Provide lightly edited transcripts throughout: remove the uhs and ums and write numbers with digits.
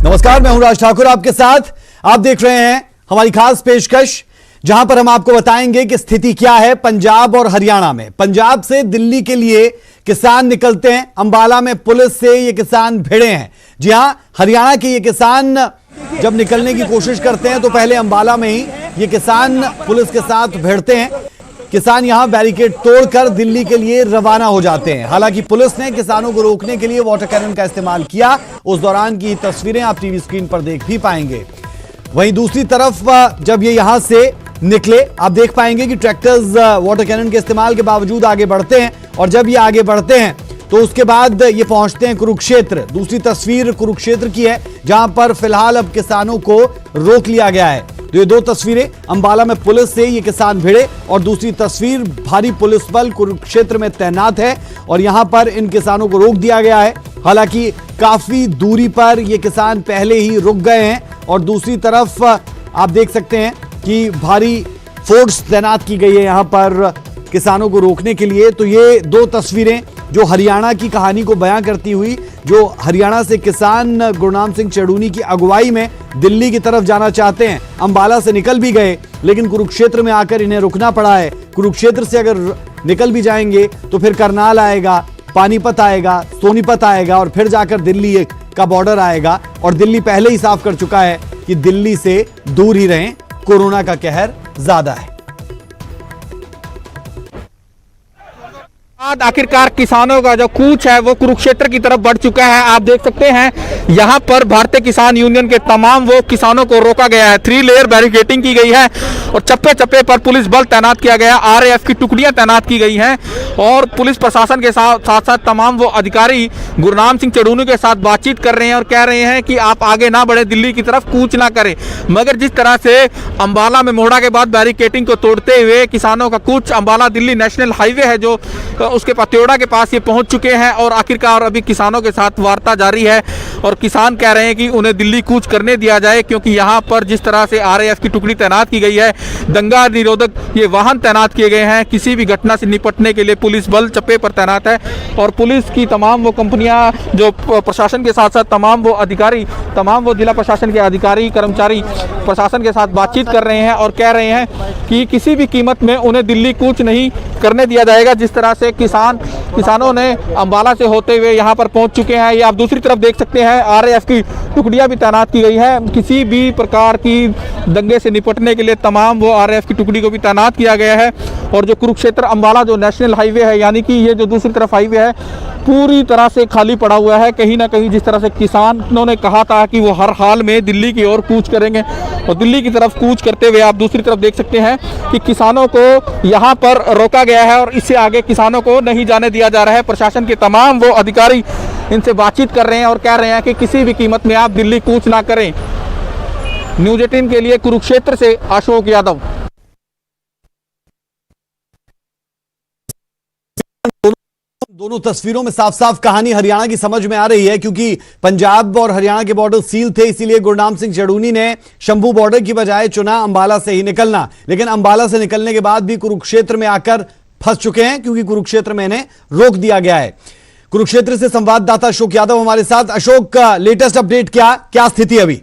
नमस्कार, मैं हूं राज ठाकुर आपके साथ। आप देख रहे हैं हमारी खास पेशकश, जहां पर हम आपको बताएंगे कि स्थिति क्या है पंजाब और हरियाणा में। पंजाब से दिल्ली के लिए किसान निकलते हैं, अंबाला में पुलिस से ये किसान भिड़े हैं। जी हां, हरियाणा के ये किसान जब निकलने की कोशिश करते हैं तो पहले अंबाला में ही ये किसान पुलिस के साथ भिड़ते हैं। किसान यहां बैरिकेड तोड़कर दिल्ली के लिए रवाना हो जाते हैं। हालांकि पुलिस ने किसानों को रोकने के लिए वाटर कैनन का इस्तेमाल किया। उस दौरान की तस्वीरें आप टीवी स्क्रीन पर देख भी पाएंगे। वहीं दूसरी तरफ जब ये यहां से निकले, आप देख पाएंगे कि ट्रैक्टर्स वाटर कैनन के इस्तेमाल के बावजूद आगे बढ़ते हैं। और जब ये आगे बढ़ते हैं तो उसके बाद ये पहुंचते हैं कुरुक्षेत्र। दूसरी तस्वीर कुरुक्षेत्र की है, जहां पर फिलहाल अब किसानों को रोक लिया गया है। तो ये दो तस्वीरें, अंबाला में पुलिस से ये किसान भिड़े और दूसरी तस्वीर भारी पुलिस बल कुरुक्षेत्र में तैनात है और यहां पर इन किसानों को रोक दिया गया है। हालांकि काफी दूरी पर ये किसान पहले ही रुक गए हैं और दूसरी तरफ आप देख सकते हैं कि भारी फोर्स तैनात की गई है यहां पर किसानों को रोकने के लिए। तो ये दो तस्वीरें जो हरियाणा की कहानी को बयां करती हुई, जो हरियाणा से किसान गुरनाम सिंह चढ़ूनी की अगुवाई में दिल्ली की तरफ जाना चाहते हैं, अंबाला से निकल भी गए लेकिन कुरुक्षेत्र में आकर इन्हें रुकना पड़ा है। कुरुक्षेत्र से अगर निकल भी जाएंगे तो फिर करनाल आएगा, पानीपत आएगा, सोनीपत आएगा और फिर जाकर दिल्ली का बॉर्डर आएगा। और दिल्ली पहले ही साफ कर चुका है कि दिल्ली से दूर ही रहें, कोरोना का कहर ज्यादा है। आखिरकार किसानों का जो कूच है वो कुरुक्षेत्र की तरफ बढ़ चुका है। आप देख सकते हैं यहाँ पर भारतीय किसान यूनियन के तमाम वो किसानों को रोका गया है। 3 लेयर बैरिकेडिंग की गई है और चप्पे चप्पे पर पुलिस बल तैनात किया गया है। आरएएफ की टुकड़ियां तैनात की गई हैं और पुलिस प्रशासन के साथ तमाम वो अधिकारी गुरनाम सिंह चढ़ूनी के साथ बातचीत कर रहे हैं और कह रहे हैं कि आप आगे ना बढ़े, दिल्ली की तरफ कूच ना करें। मगर जिस तरह से अंबाला में मोड़ा के बाद बैरिकेडिंग को तोड़ते हुए किसानों का कूच अंबाला दिल्ली नेशनल हाईवे है जो उसके पत्योड़ा के पास ये पहुंच चुके हैं और आखिरकार अभी किसानों के साथ वार्ता जारी है और किसान कह रहे हैं कि उन्हें दिल्ली कूच करने दिया जाए, क्योंकि यहां पर जिस तरह से आरएएफ की टुकड़ी तैनात की गई है, दंगा निरोधक ये वाहन तैनात किए गए हैं, किसी भी घटना से निपटने के लिए पुलिस बल चप्पे पर तैनात है। और पुलिस की तमाम वो कंपनियां जो प्रशासन के साथ साथ तमाम वो अधिकारी, तमाम वो जिला प्रशासन के अधिकारी कर्मचारी प्रशासन के साथ बातचीत कर रहे हैं और कह रहे हैं कि किसी भी कीमत में उन्हें दिल्ली कूच नहीं करने दिया जाएगा। जिस तरह से किसानों ने अंबाला से होते हुए यहाँ पर पहुँच चुके हैं। ये आप दूसरी तरफ देख सकते हैं, आरएएफ की टुकड़ियां भी तैनात की गई है। किसी भी प्रकार की दंगे से निपटने के लिए तमाम वो आरएएफ की टुकड़ी को भी तैनात किया गया है। और जो कुरुक्षेत्र अंबाला जो नेशनल हाईवे है, यानी कि ये जो दूसरी तरफ हाईवे है, पूरी तरह से खाली पड़ा हुआ है। कहीं ना कहीं जिस तरह से किसानों ने कहा था कि वो हर हाल में दिल्ली की ओर कूच करेंगे और दिल्ली की तरफ कूच करते हुए आप दूसरी तरफ देख सकते हैं कि किसानों को यहाँ पर रोका गया है और इससे आगे किसानों को नहीं जाने दिया जा रहा है। प्रशासन के तमाम वो अधिकारी इनसे बातचीत कर रहे हैं और कह रहे हैं कि किसी भी कीमत में आप दिल्ली कूच ना करें। न्यूज़ 18 के लिए कुरुक्षेत्र से अशोक यादव। दोनों तस्वीरों में साफ साफ कहानी हरियाणा की समझ में आ रही है, क्योंकि पंजाब और हरियाणा के बॉर्डर सील थे, इसीलिए गुरनाम सिंह चढ़ूनी ने शंभू बॉर्डर की बजाय चुना अंबाला से ही निकलना। लेकिन अंबाला से निकलने के बाद भी कुरुक्षेत्र में आकर फंस चुके हैं, क्योंकि कुरुक्षेत्र में इन्हें रोक दिया गया है। कुरुक्षेत्र से संवाददाता अशोक यादव हमारे साथ। अशोक, का लेटेस्ट अपडेट क्या स्थिति अभी?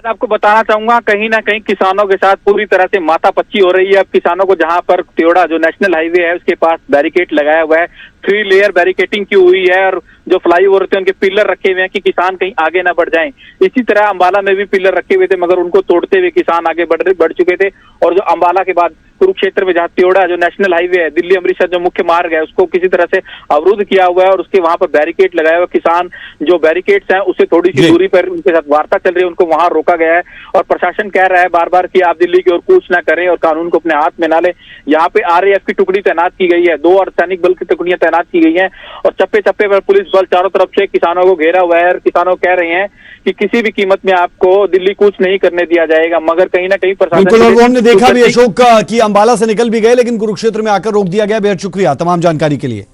आपको बताना चाहूंगा, कहीं ना कहीं किसानों के साथ पूरी तरह से माथापच्ची हो रही है। अब किसानों को जहां पर त्योड़ा जो नेशनल हाईवे है उसके पास बैरिकेड लगाया हुआ है, 3 लेयर बैरिकेडिंग की हुई है और जो फ्लाईओवर होते हैं उनके पिलर रखे हुए हैं कि किसान कहीं आगे ना बढ़ जाएं। इसी तरह अंबाला में भी पिलर रखे हुए थे, मगर उनको तोड़ते हुए किसान आगे बढ़ चुके थे। और जो अंबाला के बाद कुरुक्षेत्र में जहाँ त्योड़ा जो नेशनल हाईवे है, दिल्ली अमृतसर जो मुख्य मार्ग है, उसको किसी तरह से अवरुद्ध किया हुआ है और उसके वहां पर बैरिकेड लगाया हुआ। किसान जो बैरिकेड्स हैं उससे थोड़ी सी दूरी पर उनके साथ वार्ता चल रही है, उनको वहां रोका गया है और प्रशासन कह रहा है बार बार कि आप दिल्ली की ओर कूच ना करें और कानून को अपने हाथ में ना लें। यहाँ पे आरएएफ की टुकड़ी तैनात की गई है, 2 अर्धसैनिक बल की टुकड़ियां तैनात की गई हैं और चप्पे चप्पे पर पुलिस बल चारों तरफ से किसानों को घेरा हुआ है और किसानों कह रहे हैं कि किसी भी कीमत में आपको दिल्ली कूच नहीं करने दिया जाएगा। मगर कहीं ना कहीं बिल्कुल, और वो हमने देखा भी अशोक कि अंबाला से निकल भी गए लेकिन कुरुक्षेत्र में आकर रोक दिया गया। बेहद शुक्रिया तमाम जानकारी के लिए।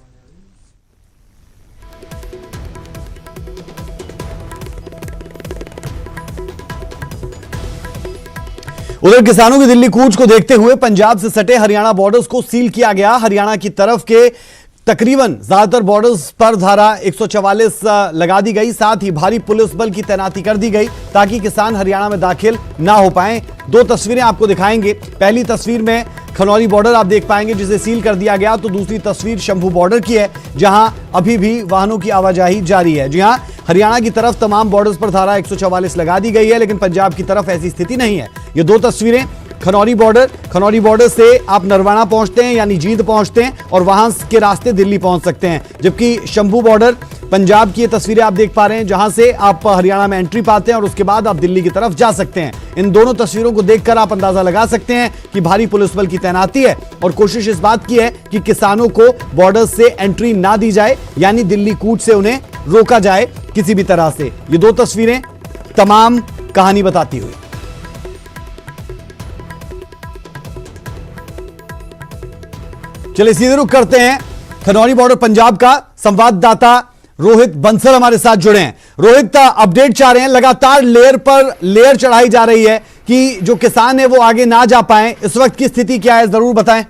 उधर किसानों की दिल्ली कूच को देखते हुए पंजाब से सटे हरियाणा बॉर्डर्स को सील किया गया। हरियाणा की तरफ के तकरीबन ज्यादातर बॉर्डर्स पर धारा 144 लगा दी गई, साथ ही भारी पुलिस बल की तैनाती कर दी गई ताकि किसान हरियाणा में दाखिल ना हो पाए। दो तस्वीरें आपको दिखाएंगे। पहली तस्वीर में खनौरी बॉर्डर आप देख पाएंगे जिसे सील कर दिया गया, तो दूसरी तस्वीर शंभू बॉर्डर की है जहां अभी भी वाहनों की आवाजाही जारी है। जी हां, हरियाणा की तरफ तमाम बॉर्डर्स पर धारा 144 लगा दी गई है, लेकिन पंजाब की तरफ ऐसी स्थिति नहीं है। ये दो तस्वीरें खनौरी बॉर्डर से आप नरवाना पहुंचते हैं यानी जींद पहुंचते हैं और वहां के रास्ते दिल्ली पहुंच सकते हैं, जबकि शंभू बॉर्डर पंजाब की ये तस्वीरें आप देख पा रहे हैं जहां से आप हरियाणा में एंट्री पाते हैं और उसके बाद आप दिल्ली की तरफ जा सकते हैं। इन दोनों तस्वीरों को देखकर आप अंदाजा लगा सकते हैं कि भारी पुलिस बल की तैनाती है और कोशिश इस बात की है कि किसानों को बॉर्डर से एंट्री ना दी जाए, यानी दिल्ली कूच से उन्हें रोका जाए किसी भी तरह से। ये दो तस्वीरें तमाम कहानी बताती हुई। चलिए सीधे रुख करते हैं खनौरी बॉर्डर पंजाब का। संवाददाता रोहित बंसल हमारे साथ जुड़े हैं। रोहित, अपडेट चाह रहे हैं, लगातार लेयर पर लेयर चढ़ाई जा रही है कि जो किसान है वो आगे ना जा पाए। इस वक्त की स्थिति क्या है, जरूर बताएं।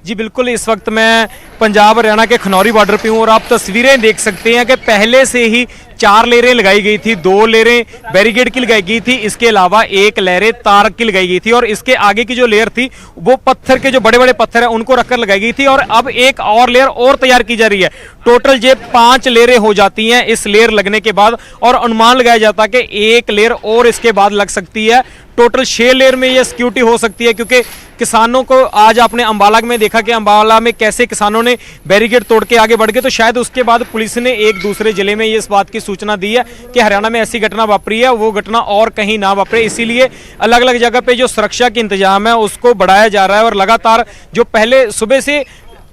जी बिल्कुल, इस वक्त मैं पंजाब हरियाणा के खनौरी बॉर्डर पे हूँ और आप तस्वीरें देख सकते हैं कि पहले से ही 4 लेयरें लगाई गई थी, 2 लेयरें बैरिकेड की लगाई गई थी, इसके अलावा 1 लेयर तार की लगाई गई थी और इसके आगे की जो लेयर थी वो पत्थर के जो बड़े बड़े पत्थर हैं उनको रखकर लगाई गई थी और अब एक और लेयर और तैयार की जा रही है। टोटल ये 5 लेयरें हो जाती हैं इस लेयर लगने के बाद और अनुमान लगाया जाता है कि 1 लेयर और इसके बाद लग सकती है। टोटल 6 लेयर में ये सिक्योरिटी हो सकती है, क्योंकि किसानों को आज आपने अंबाला में देखा कि अंबाला में कैसे किसानों ने बैरिकेड तोड़ के आगे बढ़ गए, तो शायद उसके बाद पुलिस ने एक दूसरे जिले में ये इस बात की सूचना दी है कि हरियाणा में ऐसी घटना वापरी है, वो घटना और कहीं ना वापरे, इसीलिए अलग अलग जगह पे जो सुरक्षा के इंतजाम है उसको बढ़ाया जा रहा है। और लगातार जो पहले सुबह से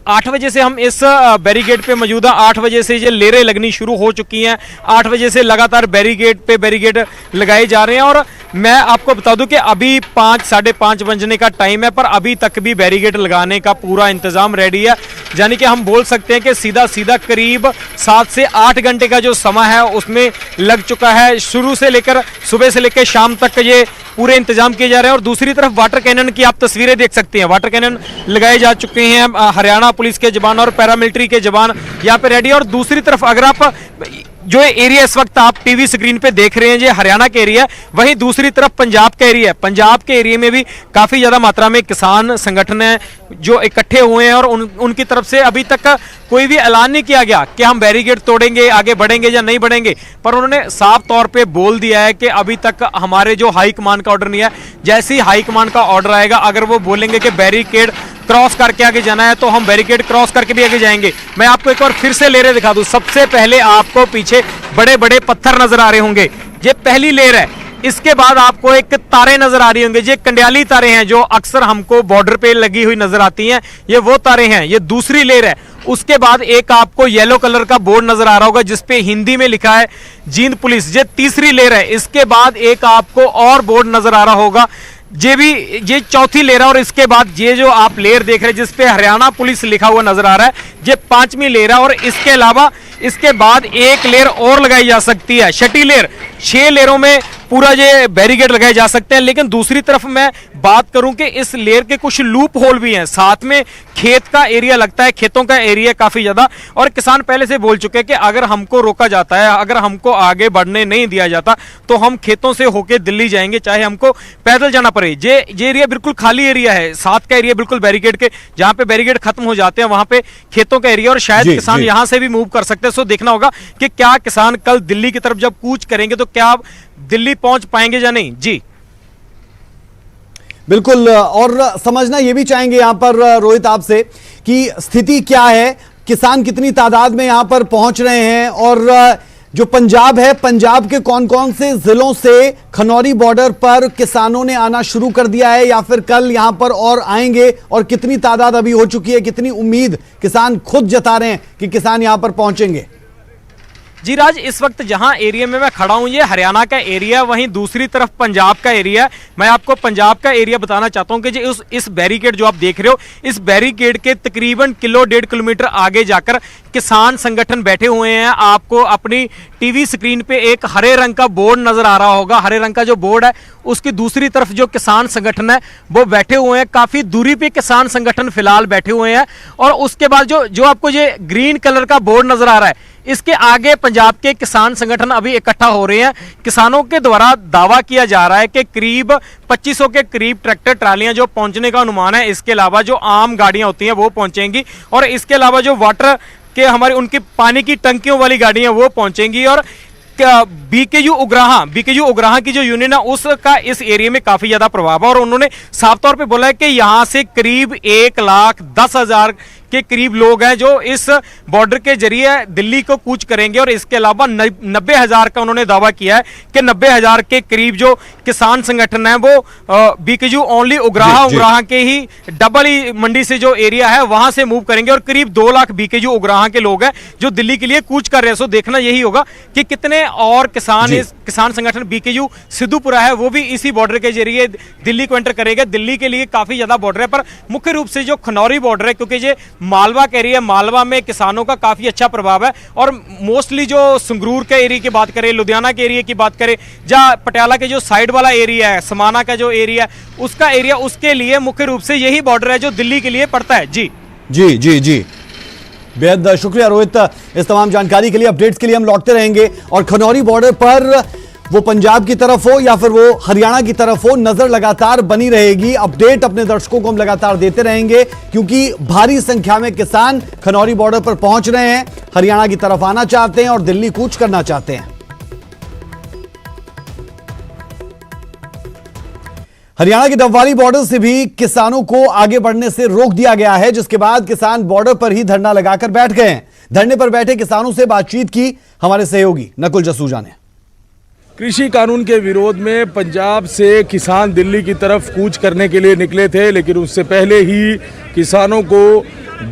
8 बजे से हम इस बैरिकेड पे मौजूदा 8 बजे से ये लेरें लगनी शुरू हो चुकी हैं। 8 बजे से लगातार बैरिकेड पे बैरिकेड लगाए जा रहे हैं और मैं आपको बता दूं कि अभी 5 साढ़े 5 बजने का टाइम है, पर अभी तक भी बैरिकेड लगाने का पूरा इंतजाम रेडी है। यानी कि हम बोल सकते हैं कि सीधा करीब 7 से 8 घंटे का जो समय है उसमें लग चुका है। शुरू से लेकर सुबह से लेकर शाम तक ये पूरे इंतजाम किए जा रहे हैं। और दूसरी तरफ वाटर कैनन की आप तस्वीरें देख सकते हैं, वाटर कैनन लगाए जा चुके हैं। हरियाणा पुलिस के जवान और पैरामिलिट्री के जवान यहाँ पे रेडी है। और दूसरी तरफ अगर आप जो एरिया इस वक्त आप टीवी स्क्रीन पे देख रहे हैं ये हरियाणा के एरिया, वहीं दूसरी तरफ पंजाब का एरिया है। पंजाब के एरिया में भी काफी ज्यादा मात्रा में किसान संगठन है जो इकट्ठे हुए हैं और उनकी तरफ से अभी तक कोई भी ऐलान नहीं किया गया कि हम बैरिकेड तोड़ेंगे, आगे बढ़ेंगे या नहीं बढ़ेंगे, पर उन्होंने साफ तौर पे बोल दिया है कि अभी तक हमारे जो हाई कमान का ऑर्डर नहीं है, जैसे ही हाई कमान का ऑर्डर आएगा अगर वो बोलेंगे कि बैरिकेड क्रॉस करके आगे जाना है तो हम बैरिकेड क्रॉस करके भी आगे जाएंगे। मैं आपको एक बार फिर से लेयर दिखा दूं। सबसे पहले आपको पीछे बड़े बड़े पत्थर नजर आ रहे होंगे, ये पहली लेयर है। इसके बाद आपको एक तारे नजर आ रही होंगे, ये कंडियाली तारे हैं जो अक्सर हमको बॉर्डर पे लगी हुई नजर आती हैं, ये वो तारे हैं, ये दूसरी लेयर है। उसके बाद एक आपको येलो कलर का बोर्ड नजर आ रहा होगा जिसपे हिंदी में लिखा है जींद पुलिस, ये तीसरी लेयर है। इसके बाद एक आपको और बोर्ड नजर आ रहा होगा, ये चौथी लेयर है। और इसके बाद ये जो आप लेयर देख रहे हैं जिसपे हरियाणा पुलिस लिखा हुआ नजर आ रहा है, ये 5वीं लेयर है। और इसके अलावा इसके बाद एक लेयर और लगाई जा सकती है, छठी लेयर। 6 लेयरों में पूरा ये बैरिकेड लगाए जा सकते हैं। लेकिन दूसरी तरफ मैं बात करूं कि इस लेयर के कुछ लूप होल भी हैं, साथ में खेत का एरिया लगता है, खेतों का एरिया काफी ज्यादा। और किसान पहले से बोल चुके हैं कि अगर हमको रोका जाता है, अगर हमको आगे बढ़ने नहीं दिया जाता तो हम खेतों से होके दिल्ली जाएंगे, चाहे हमको पैदल जाना पड़े। ये एरिया बिल्कुल खाली एरिया है, साथ का एरिया बिल्कुल बैरिकेड के, जहां पे बैरिकेड खत्म हो जाते हैं वहां पे खेतों का एरिया, और शायद किसान यहां से भी मूव कर सकते हैं। सो देखना होगा कि क्या किसान कल दिल्ली की तरफ जब कूच करेंगे तो क्या दिल्ली पहुंच पाएंगे या नहीं। जी बिल्कुल, और समझना यह भी चाहेंगे यहां पर रोहित आपसे कि स्थिति क्या है, किसान कितनी तादाद में यहां पर पहुंच रहे हैं, और जो पंजाब है, पंजाब के कौन कौन से जिलों से खनौरी बॉर्डर पर किसानों ने आना शुरू कर दिया है या फिर कल यहां पर और आएंगे, और कितनी तादाद अभी हो चुकी है, कितनी उम्मीद किसान खुद जता रहे हैं कि किसान यहां पर पहुंचेंगे। जी राज, इस वक्त जहां एरिया में मैं खड़ा हूं ये हरियाणा का एरिया, वहीं दूसरी तरफ पंजाब का एरिया है। मैं आपको पंजाब का एरिया बताना चाहता हूं कि जी इस बैरिकेड जो आप देख रहे हो, इस बैरिकेड के तकरीबन 1.5 किलोमीटर आगे जाकर किसान संगठन बैठे हुए हैं। आपको अपनी टीवी स्क्रीन पे एक हरे रंग का बोर्ड नजर आ रहा होगा। हरे रंग का जो बोर्ड है उसकी दूसरी तरफ जो किसान संगठन है वो बैठे हुए हैं। काफी दूरी पे किसान संगठन फिलहाल बैठे हुए हैं। और उसके बाद जो आपको ये ग्रीन कलर का बोर्ड नजर आ रहा है, इसके आगे पंजाब के किसान संगठन अभी इकट्ठा हो रहे हैं। किसानों के द्वारा दावा किया जा रहा है कि करीब 2500 के करीब ट्रैक्टर ट्रालियां जो पहुंचने का अनुमान है। इसके अलावा जो आम गाड़ियां होती हैं वो पहुंचेंगी, और इसके अलावा जो वाटर के हमारी उनकी पानी की टंकियों वाली गाड़ियां वो पहुंचेंगी। और बीकेयू उग्राहा की जो यूनियन है उसका इस एरिया में काफी ज्यादा प्रभाव है। और उन्होंने साफ तौर पे बोला है कि यहां से करीब 1,10,000 के करीब लोग हैं जो इस बॉर्डर के जरिए दिल्ली को कूच करेंगे। और इसके अलावा 90,000 का उन्होंने दावा किया है कि 90,000 के करीब जो किसान संगठन है वो बीकेयू ओनली उग्राहा के ही डबल ही मंडी से जो एरिया है वहां से मूव करेंगे। और करीब 2 लाख बीकेयू उग्राहा के लोग हैं जो दिल्ली के लिए कूच कर रहे हैं। सो देखना यही होगा कि कितने और किसान इस किसान संगठन बीकेयू सिद्धूपुरा है वो भी इसी बॉर्डर के जरिए दिल्ली को एंटर करेगा। दिल्ली के लिए काफी ज्यादा बॉर्डर है, पर मुख्य रूप से जो खनौरी बॉर्डर है, क्योंकि ये मालवा का एरिया, मालवा में किसानों का काफी अच्छा प्रभाव है। और मोस्टली जो संगरूर के एरिया की बात करें, लुधियाना के एरिया की बात करें, जहां पटियाला के जो साइड वाला एरिया है, समाना का जो एरिया है, उसका एरिया, उसके लिए मुख्य रूप से यही बॉर्डर है जो दिल्ली के लिए पड़ता है। जी जी जी जी, बेहद शुक्रिया रोहित इस तमाम जानकारी के लिए। अपडेट्स के लिए हम लौटते रहेंगे। और खनौरी बॉर्डर पर वो पंजाब की तरफ हो या फिर वो हरियाणा की तरफ हो, नजर लगातार बनी रहेगी। अपडेट अपने दर्शकों को हम लगातार देते रहेंगे, क्योंकि भारी संख्या में किसान खनौरी बॉर्डर पर पहुंच रहे हैं, हरियाणा की तरफ आना चाहते हैं और दिल्ली कूच करना चाहते हैं। हरियाणा के डबवाली बॉर्डर से भी किसानों को आगे बढ़ने से रोक दिया गया है, जिसके बाद किसान बॉर्डर पर ही धरना लगाकर बैठ गए हैं। धरने पर बैठे किसानों से बातचीत की हमारे सहयोगी नकुल जसूजा ने। कृषि कानून के विरोध में पंजाब से किसान दिल्ली की तरफ कूच करने के लिए निकले थे, लेकिन उससे पहले ही किसानों को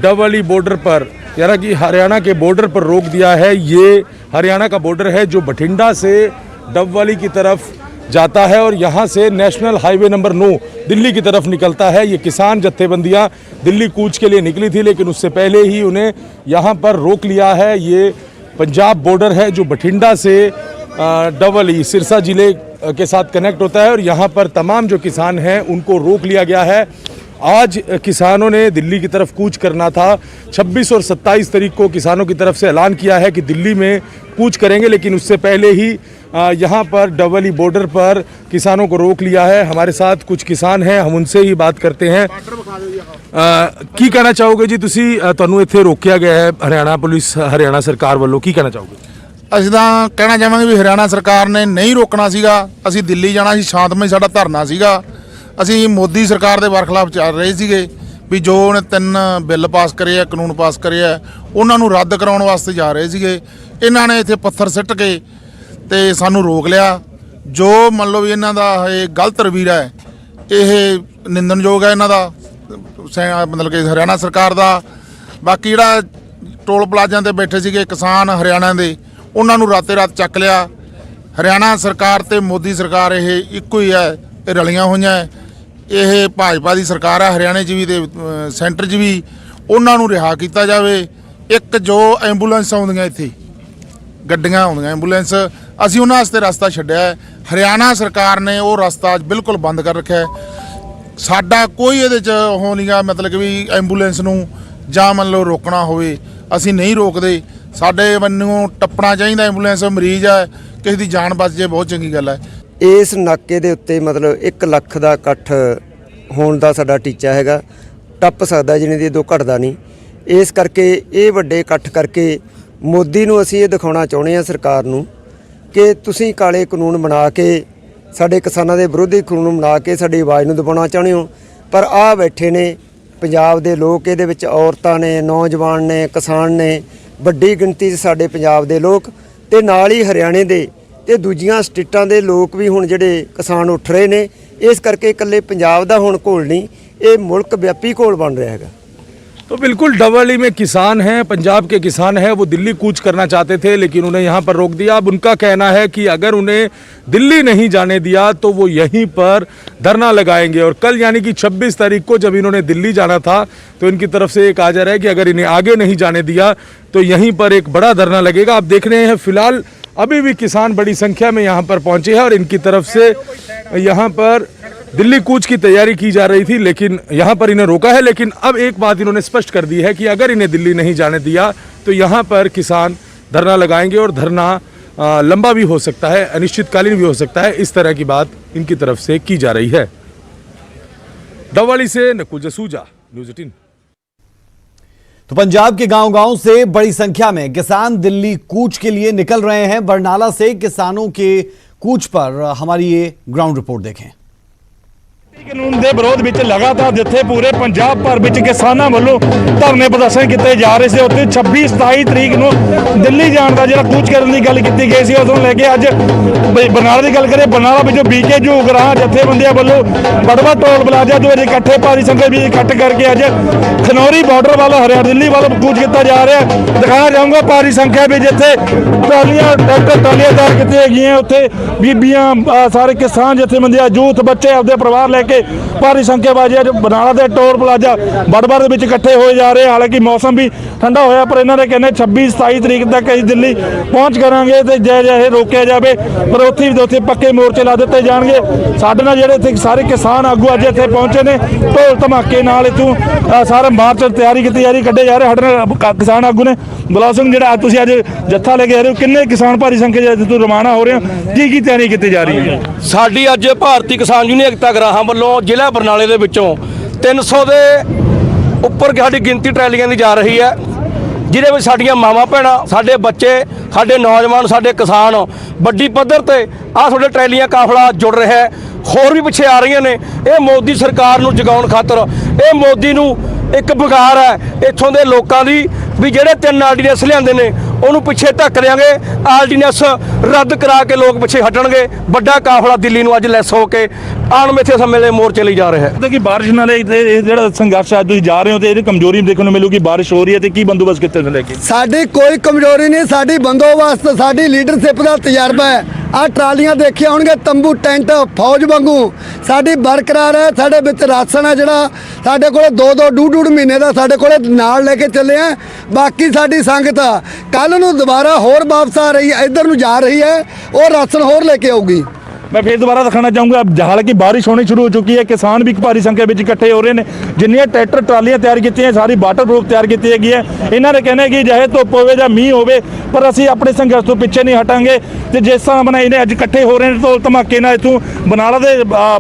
डबवाली बॉर्डर पर, यानी कि हरियाणा के बॉर्डर पर रोक दिया है। ये हरियाणा का बॉर्डर है जो बठिंडा से डबवाली की तरफ जाता है और यहाँ से नेशनल हाईवे नंबर 9 दिल्ली की तरफ निकलता है। ये किसान जत्थेबंदियाँ दिल्ली कूच के लिए निकली थी, लेकिन उससे पहले ही उन्हें यहाँ पर रोक लिया है। ये पंजाब बॉर्डर है जो बठिंडा से डबवाली सिरसा जिले के साथ कनेक्ट होता है, और यहाँ पर तमाम जो किसान हैं उनको रोक लिया गया है। आज किसानों ने दिल्ली की तरफ कूच करना था। 26 और 27 तारीख को किसानों की तरफ से ऐलान किया है कि दिल्ली में कूच करेंगे, लेकिन उससे पहले ही यहाँ पर डबवाली बॉर्डर पर किसानों को रोक लिया है। हमारे साथ कुछ किसान हैं, हम उनसे ही बात करते हैं। की कहना चाहोगे जी, तुसी ਤੁਹਾਨੂੰ ਇੱਥੇ रोकिया गया है हरियाणा पुलिस, हरियाणा सरकार ਵੱਲੋਂ, की कहना चाहोगे? ਅਸੀਂ ਤਾਂ ਕਹਿਣਾ ਚਾਹਾਂਗੇ ਵੀ ਹਰਿਆਣਾ ਸਰਕਾਰ ਨੇ ਨਹੀਂ ਰੋਕਣਾ ਸੀਗਾ। ਅਸੀਂ ਦਿੱਲੀ ਜਾਣਾ ਸੀ, ਸ਼ਾਂਤਮਈ ਸਾਡਾ ਧਰਨਾ ਸੀਗਾ। ਅਸੀਂ ਮੋਦੀ ਸਰਕਾਰ ਦੇ ਬਰਖਲਾਫ ਚੱਲ ਰਹੇ ਸੀਗੇ ਵੀ ਜੋ ਉਹਨੇ 3 ਬਿੱਲ ਪਾਸ ਕਰੇ ਆ, ਕਾਨੂੰਨ ਪਾਸ ਕਰੇ ਆ, ਉਹਨਾਂ ਨੂੰ ਰੱਦ ਕਰਾਉਣ ਵਾਸਤੇ ਜਾ ਰਹੇ ਸੀਗੇ। ਇਹਨਾਂ ਨੇ ਇੱਥੇ ਪੱਥਰ ਸਿੱਟ ਕੇ ਤੇ ਸਾਨੂੰ ਰੋਕ ਲਿਆ। ਜੋ ਮੰਨ ਲਓ ਵੀ ਇਹਨਾਂ ਦਾ ਇਹ ਗਲਤ ਰਵੀਰਾ ਹੈ, ਇਹ ਨਿੰਦਣਯੋਗ ਹੈ ਇਹਨਾਂ ਦਾ, ਮਤਲਬ ਕਿ ਹਰਿਆਣਾ ਸਰਕਾਰ ਦਾ। ਬਾਕੀ ਜਿਹੜਾ ਟੋਲ ਪਲਾਜ਼ਿਆਂ ਤੇ ਬੈਠੇ ਸੀਗੇ ਕਿਸਾਨ ਹਰਿਆਣਾ ਦੇ, ਉਹਨਾਂ ਨੂੰ ਰਾਤੇ ਰਾਤ ਚੱਕ ਲਿਆ। ਹਰਿਆਣਾ ਸਰਕਾਰ ਤੇ ਮੋਦੀ ਸਰਕਾਰ ਇਹ ਇੱਕੋ ਹੀ ਹੈ, ਇਹ ਰਲੀਆਂ ਹੋਈਆਂ। ਇਹ ਭਾਜਪਾ ਦੀ ਸਰਕਾਰ ਹੈ ਹਰਿਆਣੇ 'ਚ ਵੀ ਤੇ ਸੈਂਟਰ 'ਚ ਵੀ। ਉਹਨਾਂ ਨੂੰ ਰਿਹਾ ਕੀਤਾ ਜਾਵੇ। ਇੱਕ ਜੋ ਐਂਬੂਲੈਂਸ ਆਉਂਦੀਆਂ ਇੱਥੇ, ਗੱਡੀਆਂ ਆਉਂਦੀਆਂ ਐਂਬੂਲੈਂਸ, ਅਸੀਂ ਉਹਨਾਂ ਵਾਸਤੇ ਰਸਤਾ ਛੱਡਿਆ ਹੈ। ਹਰਿਆਣਾ ਸਰਕਾਰ ਨੇ ਉਹ ਰਸਤਾ ਬਿਲਕੁਲ ਬੰਦ ਕਰ ਰੱਖਿਆ ਹੈ। ਸਾਡਾ ਕੋਈ ਇਹਦੇ 'ਚ ਉਹ ਨਹੀਂਗਾ, ਮਤਲਬ ਕਿ ਵੀ ਐਂਬੂਲੈਂਸ ਨੂੰ ਜਾਂ ਮੰਨ ਲਓ ਰੋਕਣਾ ਹੋਵੇ, ਅਸੀਂ ਨਹੀਂ ਰੋਕਦੇ। ਸਾਡੇ ਵੱਲੋਂ ਟੱਪਣਾ ਚਾਹੀਦਾ, ਐਂਬੂਲੈਂਸ ਮਰੀਜ਼ ਹੈ, ਕਿਸੇ ਦੀ ਜਾਨ ਬਚ ਜੇ ਬਹੁਤ ਚੰਗੀ ਗੱਲ ਹੈ। ਇਸ ਨਾਕੇ ਦੇ ਉੱਤੇ ਮਤਲਬ 1 ਲੱਖ ਦਾ ਇਕੱਠ ਹੋਣ ਦਾ ਸਾਡਾ ਟੀਚਾ ਹੈਗਾ। ਟੱਪ ਸਕਦਾ ਜਿੰਨੇ ਦੀ 2 ਘਟਦਾ ਨਹੀਂ। ਇਸ ਕਰਕੇ ਇਹ ਵੱਡੇ ਇਕੱਠ ਕਰਕੇ ਮੋਦੀ ਨੂੰ ਅਸੀਂ ਇਹ ਦਿਖਾਉਣਾ ਚਾਹੁੰਦੇ ਹਾਂ ਸਰਕਾਰ ਨੂੰ ਕਿ ਤੁਸੀਂ ਕਾਲੇ ਕਾਨੂੰਨ ਬਣਾ ਕੇ ਸਾਡੇ ਕਿਸਾਨਾਂ ਦੇ ਵਿਰੋਧੀ ਕਾਨੂੰਨ ਬਣਾ ਕੇ ਸਾਡੀ ਆਵਾਜ਼ ਨੂੰ ਦਬਾਉਣਾ ਚਾਹੁੰਦੇ ਹੋ। ਪਰ ਆ ਬੈਠੇ ਨੇ ਪੰਜਾਬ ਦੇ ਲੋਕ, ਇਹਦੇ ਵਿੱਚ ਔਰਤਾਂ ਨੇ, ਨੌਜਵਾਨ ਨੇ, ਕਿਸਾਨ ਨੇ, ਵੱਡੀ ਗਿਣਤੀ 'ਚ ਸਾਡੇ ਪੰਜਾਬ ਦੇ ਲੋਕ, ਤੇ ਨਾਲ ਹੀ ਹਰਿਆਣੇ ਦੇ ਤੇ ਦੂਜੀਆਂ ਸਟੇਟਾਂ ਦੇ ਲੋਕ ਵੀ ਹੁਣ ਜਿਹੜੇ ਕਿਸਾਨ ਉੱਠ ਰਹੇ ਨੇ। ਇਸ ਕਰਕੇ ਇਕੱਲੇ ਪੰਜਾਬ ਦਾ ਹੁਣ ਘੋਲ ਨਹੀਂ, ਇਹ ਮੁਲਕ ਵਿਆਪੀ ਘੋਲ ਬਣ ਰਿਹਾ ਹੈਗਾ। तो बिल्कुल डबली में किसान हैं, पंजाब के किसान हैं, वो दिल्ली कूच करना चाहते थे लेकिन उन्हें यहाँ पर रोक दिया। अब उनका कहना है कि अगर उन्हें दिल्ली नहीं जाने दिया तो वो यहीं पर धरना लगाएंगे। और कल यानी कि 26 तारीख को जब इन्होंने दिल्ली जाना था तो इनकी तरफ से एक आ जा रहा है कि अगर इन्हें आगे नहीं जाने दिया तो यहीं पर एक बड़ा धरना लगेगा। आप देख रहे हैं फिलहाल अभी भी किसान बड़ी संख्या में यहाँ पर पहुंचे हैं और इनकी तरफ से यहाँ पर दिल्ली कूच की तैयारी की जा रही थी लेकिन यहाँ पर इन्हें रोका है। लेकिन अब एक बात इन्होंने स्पष्ट कर दी है कि अगर इन्हें दिल्ली नहीं जाने दिया तो यहाँ पर किसान धरना लगाएंगे और धरना लंबा भी हो सकता है, अनिश्चितकालीन भी हो सकता है। इस तरह की बात इनकी तरफ से की जा रही है। डबवाली से नकुल जसूजा, न्यूज़ 18। तो पंजाब के गांव-गांव से बड़ी संख्या में किसान दिल्ली कूच के लिए निकल रहे हैं। बरनाला से किसानों के कूच पर हमारी ये ग्राउंड रिपोर्ट देखें। ਕਾਨੂੰਨ ਦੇ ਵਿਰੋਧ ਵਿੱਚ ਲਗਾਤਾਰ ਜਿੱਥੇ ਪੂਰੇ ਪੰਜਾਬ ਭਰ ਵਿੱਚ ਕਿਸਾਨਾਂ ਵੱਲੋਂ ਧਰਨੇ ਪ੍ਰਦਰਸ਼ਨ ਕੀਤੇ ਜਾ ਰਹੇ ਸੀ, ਉੱਥੇ 26 27 ਤਰੀਕ ਨੂੰ ਦਿੱਲੀ ਜਾਣ ਦਾ ਜਿਹੜਾ ਕੂਚ ਕਰਨ ਦੀ ਗੱਲ ਕੀਤੀ ਗਈ ਸੀ, ਉਦੋਂ ਲੈ ਕੇ ਅੱਜ ਬਰਨਾਲਾ ਦੀ ਗੱਲ ਕਰੀਏ, ਬਰਨਾਲਾ ਵਿੱਚੋਂ ਬੀਕੇ ਝੂਗਰਾਹ ਜਥੇਬੰਦੀਆਂ ਵੱਲੋਂ ਬੜਵਾ ਟੋਲ ਪਲਾਜ਼ਾ ਤੋਂ ਇਕੱਠੇ ਭਾਰੀ ਸੰਗਤ ਵੀ ਇਕੱਠ ਕਰਕੇ ਅੱਜ ਖਨੌਰੀ ਬਾਰਡਰ ਵੱਲ ਹਰਿਆਣਾ ਦਿੱਲੀ ਵੱਲ ਕੂਚ ਕੀਤਾ ਜਾ ਰਿਹਾ। ਦਿਖਾਇਆ ਜਾਊਗਾ ਭਾਰੀ ਸੰਖਿਆ ਵਿੱਚ ਜਿੱਥੇ ਟਰਾਲੀਆਂ ਟਰੈਕਟਰ ਟਰਾਲੀਆਂ ਤਿਆਰ ਕੀਤੀਆਂ ਹੈਗੀਆਂ, ਉੱਥੇ ਬੀਬੀਆਂ ਸਾਰੇ ਕਿਸਾਨ ਜਥੇਬੰਦੀਆਂ ਯੂਥ ਬੱਚੇ ਆਪਦੇ ਪਰਿਵਾਰ ਲੈ ਕੇ ਭਾਰੀ ਸੰਖਿਆ ਬਾਜੀ ਅੱਜ ਬਰਨਾਲਾ ਦੇ ਟੋਲ ਪਲਾਜ਼ਾ ਬੜਬੜ ਦੇ ਵਿੱਚ ਇਕੱਠੇ ਹੋਏ ਜਾ ਰਹੇ। ਹਾਲਾਂਕਿ ਮੌਸਮ ਵੀ ਠੰਡਾ ਹੋਇਆ ਪਰ ਇਹਨਾਂ ਦੇ ਕਹਿੰਦੇ 26 27 ਤਰੀਕ ਤੱਕ ਅਸੀਂ ਦਿੱਲੀ ਪਹੁੰਚ ਕਰਾਂਗੇ ਤੇ ਜੇ ਇਹ ਰੋਕਿਆ ਜਾਵੇ ਪਰ ਉੱਥੇ ਪੱਕੇ ਮੋਰਚੇ ਲਾ ਦਿੱਤੇ ਜਾਣਗੇ। ਸਾਡੇ ਨਾਲ ਜਿਹੜੇ ਇੱਥੇ ਸਾਰੇ ਕਿਸਾਨ ਆਗੂ ਅੱਜ ਇੱਥੇ ਪਹੁੰਚੇ ਨੇ, ਢੋਲ ਧਮਾਕੇ ਨਾਲ ਇੱਥੋਂ ਸਾਰਾ ਮਾਰਚ ਤਿਆਰੀ ਕੀਤੀ ਜਾ ਰਹੀ, ਕੱਢੇ ਜਾ ਰਹੇ। ਸਾਡੇ ਨਾਲ ਕਿਸਾਨ ਆਗੂ ਨੇ ਬਲੌਰ ਸਿੰਘ, ਜਿਹੜਾ ਤੁਸੀਂ ਅੱਜ ਜੱਥਾ ਲੈ ਕੇ ਆ ਰਹੇ ਹੋ, ਕਿੰਨੇ ਕਿਸਾਨ ਭਾਰੀ ਸੰਖਿਆ ਤੋਂ ਰਵਾਨਾ ਹੋ ਰਹੇ ਹੋ, ਕੀ ਤਿਆਰੀ ਕੀਤੀ ਜਾ ਰਹੀ ਹੈ? ਸਾਡੀ ਅੱਜ ਭਾਰਤੀ ਕਿਸਾਨ ਯੂਨੀਅਨ ਏਕਤਾ ਗਰਾਹਾਂ ਵੱਲੋਂ ਜ਼ਿਲ੍ਹਾ ਬਰਨਾਲੇ ਦੇ ਵਿੱਚੋਂ 300 ਦੇ ਉੱਪਰ ਸਾਡੀ ਗਿਣਤੀ ਟਰੈਲੀਆਂ ਦੀ ਜਾ ਰਹੀ ਹੈ, ਜਿਹਦੇ ਵਿੱਚ ਸਾਡੀਆਂ ਮਾਵਾਂ ਭੈਣਾਂ, ਸਾਡੇ ਬੱਚੇ, ਸਾਡੇ ਨੌਜਵਾਨ, ਸਾਡੇ ਕਿਸਾਨ ਵੱਡੀ ਪੱਧਰ ਤੇ ਆਹ ਤੁਹਾਡੇ ਟਰੈਲੀਆਂ ਕਾਫਲਾ ਜੁੜ ਰਿਹਾ ਹੈ। ਹੋਰ ਵੀ ਪਿੱਛੇ ਆ ਰਹੀਆਂ ਨੇ। ਇਹ ਮੋਦੀ ਸਰਕਾਰ ਨੂੰ ਜਗਾਉਣ ਖਾਤਰ, ਇਹ ਮੋਦੀ ਨੂੰ ਇੱਕ ਵਿਗਾੜ ਹੈ ਇੱਥੋਂ ਦੇ ਲੋਕਾਂ ਦੀ ਵੀ ਜਿਹੜੇ 3 ਆਰਡੀਨੈਂਸ ਲਿਆਂਦੇ ਨੇ ਉਹਨੂੰ ਪਿੱਛੇ ਧੱਕ ਦਿਆਂਗੇ, ਆਰਡੀਨੈਂਸ ਰੱਦ ਕਰਾ ਕੇ ਲੋਕ ਪਿੱਛੇ ਹਟਣਗੇ। ਵੱਡਾ ਕਾਫਲਾ ਦਿੱਲੀ ਨੂੰ ਅੱਜ ਲੈਸ ਹੋ ਕੇ ਅਣਮਿੱਥੇ ਸਮੇਂ ਲਈ ਮੋਰਚੇ ਲਈ ਜਾ ਰਿਹਾ ਹੈ। ਕਿ ਬਾਰਿਸ਼ ਨਾਲ ਇਹ ਜਿਹੜਾ ਸੰਘਰਸ਼ ਅੱਜ ਤੁਸੀਂ ਜਾ ਰਹੇ ਹੋ ਤੇ ਇਹਦੀ ਕਮਜ਼ੋਰੀ ਦੇਖਣ ਨੂੰ ਮਿਲੂਗੀ, ਬਾਰਿਸ਼ ਹੋ ਰਹੀ ਹੈ ਤੇ ਕੀ ਬੰਦੋਬਸਤ ਕੀਤੇ ਨੇ ਲੈ ਕੇ? ਸਾਡੀ ਕੋਈ ਕਮਜ਼ੋਰੀ ਨਹੀਂ, ਸਾਡੀ ਬੰਦੋਬਸਤ, ਸਾਡੀ ਲੀਡਰਸ਼ਿਪ ਦਾ ਤਜਰਬਾ ਹੈ। ਆਹ ਟਰਾਲੀਆਂ ਦੇਖਿਆ ਹੋਣਗੇ, ਤੰਬੂ ਟੈਂਟ ਫੌਜ ਵਾਂਗੂ ਸਾਡੀ ਬਰਕਰਾਰ ਹੈ। ਸਾਡੇ ਵਿੱਚ ਰਾਸ਼ਨ ਹੈ ਜਿਹੜਾ ਸਾਡੇ ਕੋਲ 2-2 ਡੂਢ ਮਹੀਨੇ ਦਾ ਸਾਡੇ ਕੋਲ ਨਾਲ ਲੈ ਕੇ ਚੱਲੇ ਆ। ਬਾਕੀ ਸਾਡੀ ਸੰਗਤ ਕੱਲ ਨੂੰ ਦੁਬਾਰਾ ਹੋਰ ਵਾਪਸ ਆ ਰਹੀ ਹੈ, ਇੱਧਰ ਨੂੰ ਜਾ ਰਹੀ ਹੈ, ਉਹ ਰਾਸ਼ਨ ਹੋਰ ਲੈ ਕੇ ਆਊਗੀ। मैं फिर दोबारा दिखाना चाहूँगा, हालांकि बारिश होनी शुरू हो चुकी है, किसान भी भारी संख्या में इकट्ठे हो रहे हैं। जिन्नियां ट्रैक्टर ट्रालियां तैयार की हैं सारी वाटर प्रूफ तैयार की हैगी है। इन्हों ने कहना कि चाहे धुप होवे जां मीह होवे पर असीं अपने संघर्ष तो पिछे नहीं हटांगे। तो जिस हिसाब नाल इन्हें अज इकट्ठे हो रहे हैं ढोल धमाके नाल इत्थों बरनाला दे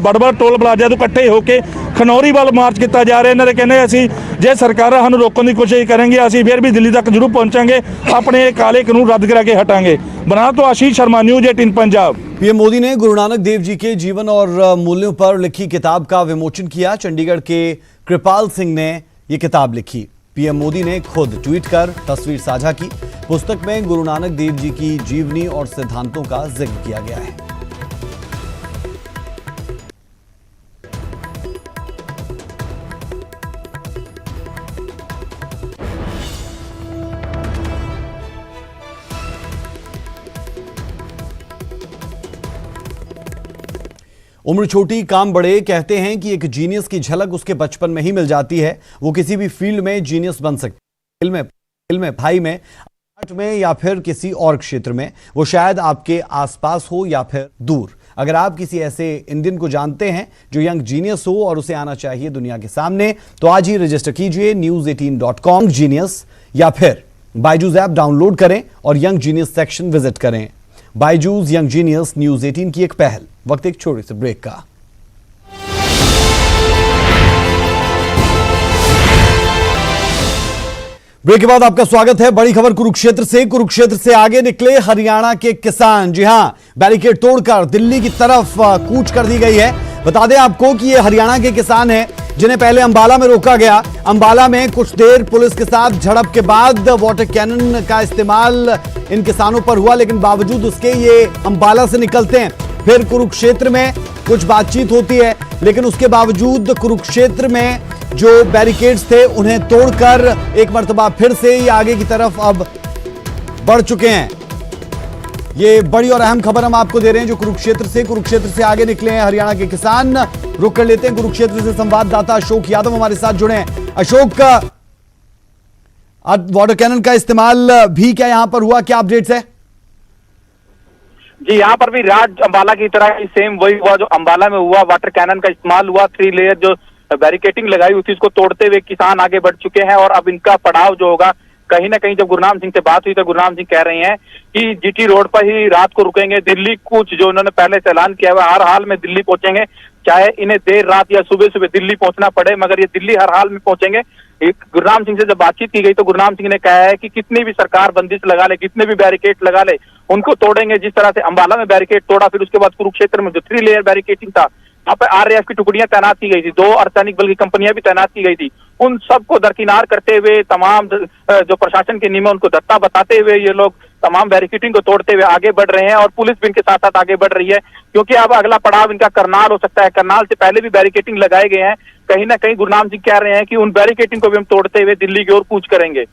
बड़बड़ टोल प्लाजा तो इकट्ठे होकर खनौरी वाल मार्च किया जा रहा है। इन्होंने कहने असीं जे सरकारां सानूं रोकण की कोशिश करेंगे असीं फिर भी दिल्ली तक जरूर पहुंचांगे, अपने काले कानून रद्द करा के हटांगे। बरनाला तो आशीष शर्मा, न्यूज़ 18 पंजाब। पीएम मोदी ने गुरु नानक देव जी के जीवन और मूल्यों पर लिखी किताब का विमोचन किया। चंडीगढ़ के कृपाल सिंह ने यह किताब लिखी। पीएम मोदी ने खुद ट्वीट कर तस्वीर साझा की। पुस्तक में गुरु नानक देव जी की जीवनी और सिद्धांतों का जिक्र किया गया है। उम्र छोटी काम बड़े कहते हैं कि एक जीनियस की झलक उसके बचपन में ही मिल जाती है। वो किसी भी फील्ड में जीनियस बन सकती है, खेल में, पढ़ाई में, आर्ट में या फिर किसी और क्षेत्र में। वो शायद आपके आसपास हो या फिर दूर। अगर आप किसी ऐसे इंडियन को जानते हैं जो यंग जीनियस हो और उसे आना चाहिए दुनिया के सामने, तो आज ही रजिस्टर कीजिए news18.com जीनियस या फिर बायजूस ऐप डाउनलोड करें और यंग जीनियस सेक्शन विजिट करें। बायजूस यंग जीनियस न्यूज़ 18 की एक पहल। वक्त एक छोटे से ब्रेक का। ब्रेक के बाद आपका स्वागत है। बड़ी खबर कुरुक्षेत्र से आगे निकले हरियाणा के किसान। जी हां, बैरिकेड तोड़कर दिल्ली की तरफ कूच कर दी गई है। बता दें आपको कि ये हरियाणा के किसान हैं जिन्हें पहले अंबाला में रोका गया। अंबाला में कुछ देर पुलिस के साथ झड़प के बाद वाटर कैनन का इस्तेमाल इन किसानों पर हुआ, लेकिन बावजूद उसके ये अंबाला से निकलते हैं। फिर कुरुक्षेत्र में कुछ बातचीत होती है, लेकिन उसके बावजूद कुरुक्षेत्र में जो बैरिकेड्स थे उन्हें तोड़कर एक मर्तबा फिर से ये आगे की तरफ अब बढ़ चुके हैं। ये बड़ी और अहम खबर हम आपको दे रहे हैं जो कुरुक्षेत्र से आगे निकले हैं हरियाणा के किसान। रुक कर लेते हैं कुरुक्षेत्र से संवाददाता अशोक यादव हमारे साथ जुड़े हैं। अशोक, वाटर कैनन का इस्तेमाल भी क्या यहां पर हुआ, क्या अपडेट्स है? जी, यहाँ पर भी राज अंबाला की तरह ही सेम वही हुआ जो अंबाला में हुआ। वाटर कैनन का इस्तेमाल हुआ। 3 लेयर जो बैरिकेटिंग लगाई हुई थी उसको तोड़ते हुए किसान आगे बढ़ चुके हैं और अब इनका पड़ाव जो होगा, कहीं ना कहीं जब गुरनाम सिंह से बात हुई तो गुरनाम सिंह कह रहे हैं कि जीटी रोड पर ही रात को रुकेंगे। दिल्ली कूच जो उन्होंने पहले से ऐलान किया हुआ, हर हाल में दिल्ली पहुंचेंगे, चाहे इन्हें देर रात या सुबह सुबह दिल्ली पहुंचना पड़े, मगर ये दिल्ली हर हाल में पहुंचेंगे। गुरनाम सिंह से जब बातचीत की गई तो गुरनाम सिंह ने कहा है कि कितनी भी सरकार बंदिश लगा ले, कितने भी बैरिकेड लगा ले, उनको तोड़ेंगे। जिस तरह से अंबाला में बैरिकेड तोड़ा, फिर उसके बाद कुरुक्षेत्र में जो 3 लेयर बैरिकेटिंग था, वहां पर आरएएफ की टुकड़ियां तैनात की गई थी, 2 अर्धसैनिक बल की कंपनियां भी तैनात की गई थी। उन सबको दरकिनार करते हुए तमाम जो प्रशासन के नियम उनको दत्ता बताते हुए ये लोग तमाम बैरिकेटिंग को तोड़ते हुए आगे बढ़ रहे हैं और पुलिस भी इनके साथ साथ आगे बढ़ रही है, क्योंकि अब अगला पड़ाव इनका करनाल हो सकता है। करनाल से पहले भी बैरिकेटिंग लगाए गए हैं। कहीं ना कहीं गुरनाम सिंह कह रहे हैं कि उन बैरिकेटिंग को भी हम तोड़ते हुए दिल्ली की ओर कूच करेंगे।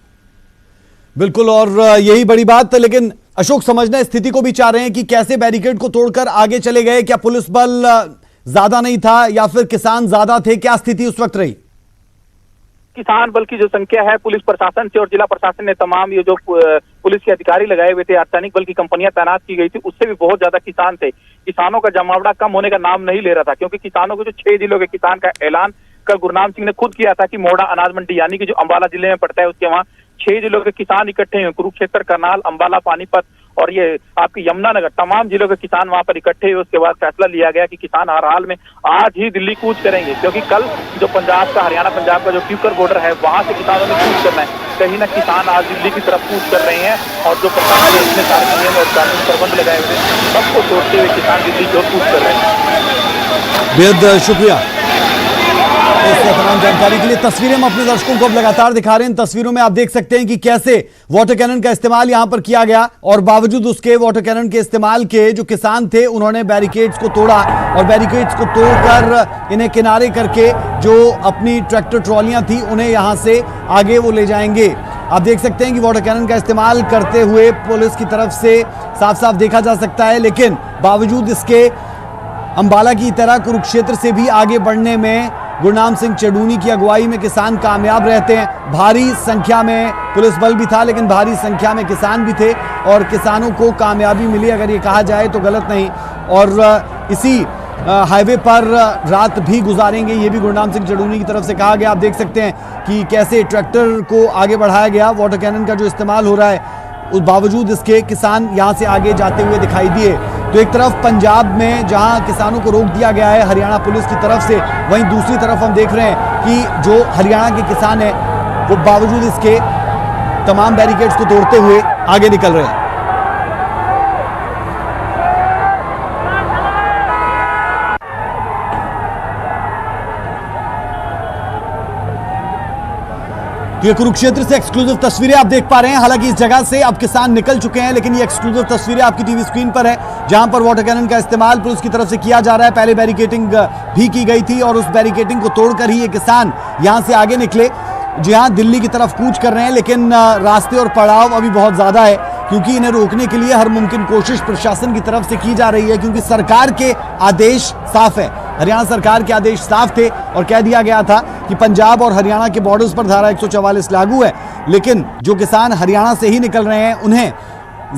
बिल्कुल, और यही बड़ी बात। लेकिन अशोक, समझना स्थिति को भी चाह रहे हैं कि कैसे बैरिकेड को तोड़कर आगे चले गए। क्या पुलिस बल ज्यादा नहीं था या फिर किसान ज्यादा थे, क्या स्थिति उस वक्त रही? किसान बल की जो संख्या है, पुलिस प्रशासन से और जिला प्रशासन ने तमाम ये जो पुलिस के अधिकारी लगाए हुए थे, अर्धसैनिक बल की कंपनियां तैनात की गई थी, उससे भी बहुत ज्यादा किसान थे। किसानों का जमावड़ा कम होने का नाम नहीं ले रहा था, क्योंकि किसानों के जो 6 जिलों के किसान का ऐलान कल गुरनाम सिंह ने खुद किया था कि मोड़ा अनाज मंडी यानी कि जो अंबाला जिले में पड़ता है उसके वहां 6 जिलों के किसान इकट्ठे हुए। कुरुक्षेत्र, करनाल, अंबाला, पानीपत और ये आपकी यमुनानगर, तमाम जिलों के किसान वहां पर इकट्ठे हुए। उसके बाद फैसला लिया गया कि किसान हर हाल में आज ही दिल्ली कूच करेंगे, क्योंकि कल जो पंजाब का, हरियाणा पंजाब का जो ट्यूकर बॉर्डर है, वहां से किसानों ने कूच करना है। कहीं ना किसान आज दिल्ली की तरफ कूच कर रहे हैं और जो प्रशासन ने इतने सारे नियम और कानून प्रबंध लगाए हुए सबको तोड़ते हुए किसान दिल्ली की ओर कूच कर रहे हैं। बेहद शुक्रिया इस तमाम जानकारी के लिए। तस्वीरें हम अपने दर्शकों को अब लगातार दिखा रहे हैं। इन तस्वीरों में आप देख सकते हैं कि कैसे वाटर कैनन का इस्तेमाल यहां पर किया गया और बावजूद उसके वाटर कैनन के इस्तेमाल के जो किसान थे उन्होंने बैरिकेड्स को तोड़ा और बैरिकेड्स को तोड़कर इन्हें किनारे करके जो अपनी ट्रैक्टर ट्रॉलियां थी उन्हें यहां से आगे वो ले जाएंगे। आप देख सकते हैं कि वाटर कैनन का इस्तेमाल करते हुए पुलिस की तरफ से साफ साफ देखा जा सकता है, लेकिन बावजूद इसके अंबाला की तरह कुरुक्षेत्र से भी आगे बढ़ने में गुरनाम सिंह चडूनी की अगुवाई में किसान कामयाब रहते हैं। भारी संख्या में पुलिस बल भी था, लेकिन भारी संख्या में किसान भी थे और किसानों को कामयाबी मिली, अगर ये कहा जाए तो गलत नहीं। और इसी हाईवे पर रात भी गुजारेंगे, ये भी गुरनाम सिंह चडूनी की तरफ से कहा गया। आप देख सकते हैं कि कैसे ट्रैक्टर को आगे बढ़ाया गया। वाटर कैनन का जो इस्तेमाल हो रहा है उस बावजूद इसके किसान यहां से आगे जाते हुए दिखाई दिए। तो एक तरफ पंजाब में जहां किसानों को रोक दिया गया है हरियाणा पुलिस की तरफ से, वहीं दूसरी तरफ हम देख रहे हैं कि जो हरियाणा के किसान हैं वो बावजूद इसके तमाम बैरिकेड्स को तोड़ते हुए आगे निकल रहे हैं। तो ये कुरुक्षेत्र से एक्सक्लूसिव तस्वीरें आप देख पा रहे हैं। हालांकि इस जगह से अब किसान निकल चुके हैं, लेकिन ये एक्सक्लूसिव तस्वीरें आपकी टीवी स्क्रीन पर है, जहां पर वाटर कैनन का इस्तेमाल पुलिस की तरफ से किया जा रहा है। पहले बैरिकेटिंग भी की गई थी और उस बैरिकेटिंग को तोड़कर ही ये किसान यहां से आगे निकले, जहां दिल्ली की तरफ कूच कर रहे हैं। लेकिन रास्ते और पड़ाव अभी बहुत ज्यादा है, क्योंकि इन्हें रोकने के लिए हर मुमकिन कोशिश प्रशासन की तरफ से की जा रही है, क्योंकि सरकार के आदेश साफ है। हरियाणा सरकार के आदेश साफ थे और कह दिया गया था कि पंजाब और हरियाणा के बॉर्डर्स पर धारा 144 लागू है, लेकिन जो किसान हरियाणा से ही निकल रहे हैं उन्हें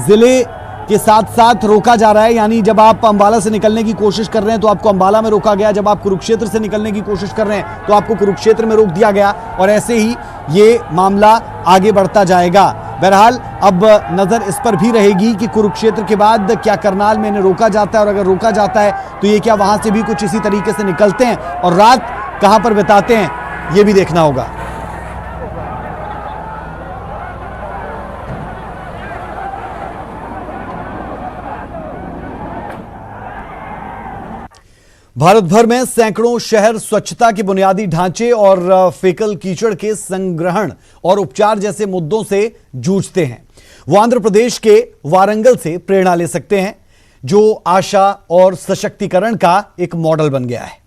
जिले के साथ साथ रोका जा रहा है। यानी जब आप अंबाला से निकलने की कोशिश कर रहे हैं तो आपको अंबाला में रोका गया, जब आप कुरुक्षेत्र से निकलने की कोशिश कर रहे हैं तो आपको कुरुक्षेत्र में रोक दिया गया, और ऐसे ही ये मामला आगे बढ़ता जाएगा। बहरहाल अब नजर इस पर भी रहेगी कि कुरुक्षेत्र के बाद क्या करनाल में इन्हें रोका जाता है, और अगर रोका जाता है तो ये क्या वहां से भी कुछ इसी तरीके से निकलते हैं और रात कहां पर बिताते हैं, ये भी देखना होगा। भारत भर में सैकड़ों शहर स्वच्छता के बुनियादी ढांचे और फेकल कीचड़ के संग्रहण और उपचार जैसे मुद्दों से जूझते हैं। वो आंध्र प्रदेश के वारंगल से प्रेरणा ले सकते हैं, जो आशा और सशक्तिकरण का एक मॉडल बन गया है।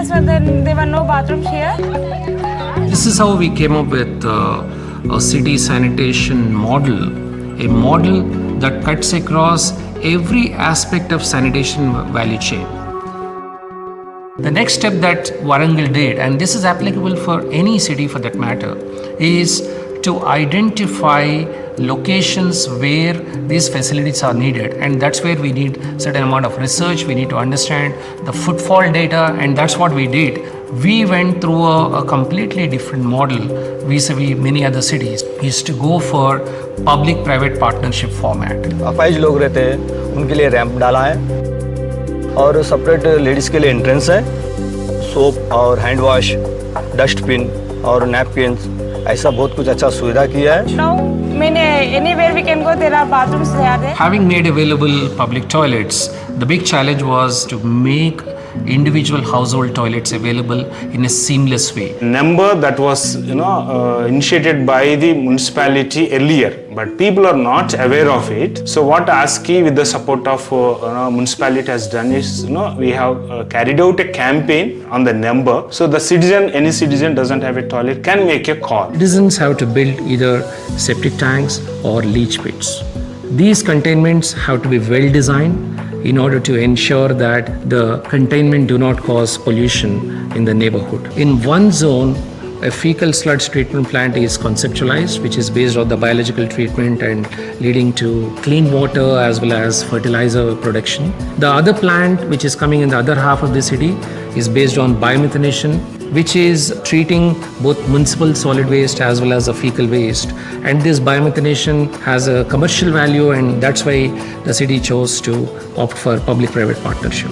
Yes, but then there were no bathrooms here. This is how we came up with a city sanitation model, a model that cuts across every aspect of sanitation value chain. The next step that Warangal did, and this is applicable for any city for that matter, is to identify locations where these facilities are needed, and that's where we need certain amount of research. We need to understand the footfall data, and that's what we did. We went through a completely different model vis-a-vis many other cities. We used to go for public-private partnership format. अपाहिज लोग रहते हैं, उनके लिए ramp डाला है और separate ladies के लिए एंट्रेंस है, सोप और हैंड वॉश, डस्टबिन और नैपकिन्स, ऐसा बहुत कुछ अच्छा सुविधा किया है. No, anywhere we can go, there are bathrooms there. Having made available public toilets, the big challenge was to make individual household toilets available in a seamless way. Number that was initiated by the municipality earlier, but people are not aware of it. So what ASCII with the support of municipality has done is we have carried out a campaign on the number, so the citizen, any citizen doesn't have a toilet can make a call. Citizens have to build either septic tanks or leach pits. These containments have to be well designed in order to ensure that the containment do not cause pollution in the neighborhood. In one zone, a fecal sludge treatment plant is conceptualized, which is based on the biological treatment and leading to clean water as well as fertilizer production. The other plant, which is coming in the other half of the city, is based on biomethanation, which is treating both municipal solid waste as well as the fecal waste. And this biomethanation has a commercial value, and that's why the city chose to opt for public-private partnership.